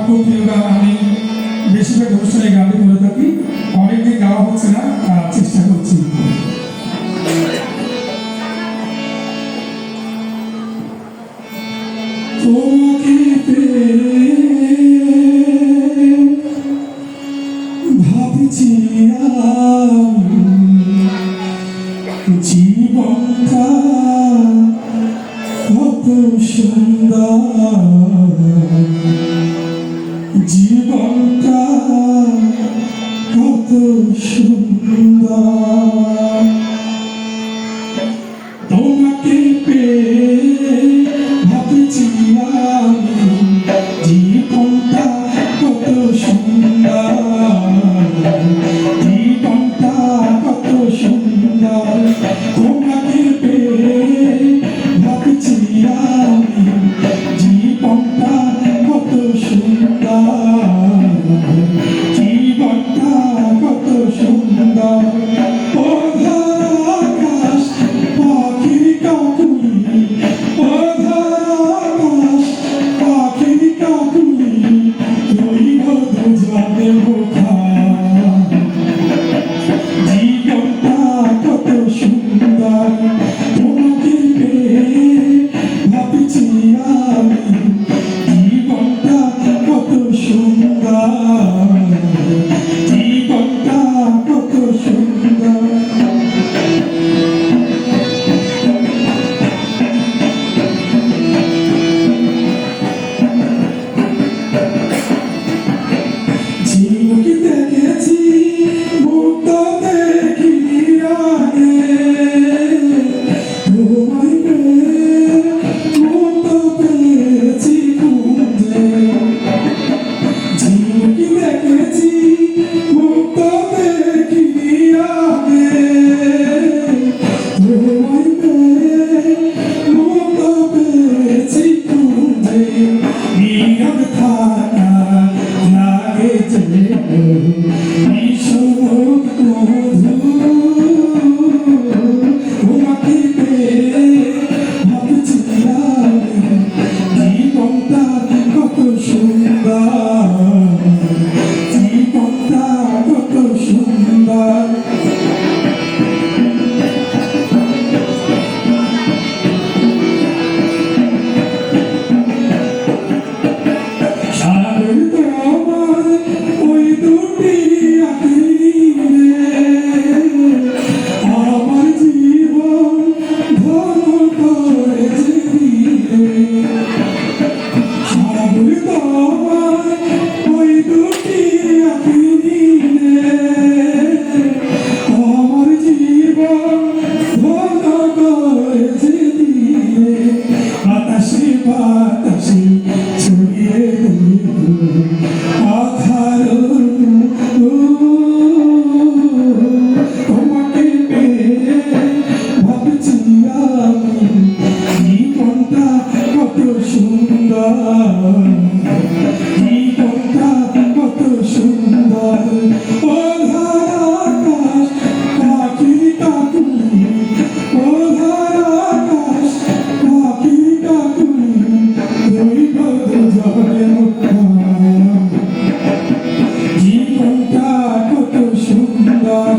খুব প্রিয় গান। আমি বেশিরভাগ অনুষ্ঠানে গানটি বলে থাকি, অনেকদিন গাওয়া হচ্ছে না, চেষ্টা করছি। ভাবছি জীবনটা কত সুন্দর, জীবনটা কত সুন্দর, তোমাকে পেয়ে ভাবছি আমি জীবনটা কত সুন্দর, জীবনটা কত সুন্দর, তোমাকে পেয়ে ভাবছি আমি জীবনটা কত সুন্দর, জীবনটা কত সুন্দর। ও আকাশ পাখির কাকুলি, ও আকাশ পাখির কাকুলি, রইব দুজনে মুখা, জীবনটা কত সুন্দর, তোমাকে পেয়ে ভাবছি আমি জীবনটা কত সুন্দর, জীবনটা কত সুন্দর। ঝিনুক দেখেছি মুক্তা দেখিনি আগে, তোমায় পেয়ে মুক্তা পেয়েছি খুঁজে, ঝিনুক দেখেছি মুক্তা দেখিনি আগে, তোমায় পেয়ে মুক্তা পেয়েছি খুঁজে, নীরব থাকা লাগে যে বিষমুখ মধু, তোমাকে পেয়ে ভাবছি আমি জীবনটা কত সুন্দর, জীবনটা কত সুন্দর। সাগর তোমার ওই দুটি আঁখি রে, আমার জীবন ধন করেছে দিলে, সাগর তোমার ওই দুটি আঁখি রে, আমার জীবন ধন করেছে দিলে, বাতাসে বাতাসে ছড়িয়ে আধার, তোমাকে পেয়ে ভাবছি আমি জীবনটা কত সুন্দর, জীবনটা কত সুন্দর। ও আকাশ পাখির কাকুলি, ও আকাশ পাখির কাকুলি, রইব দুজনে মুখা, জীবনটা কত সুন্দর।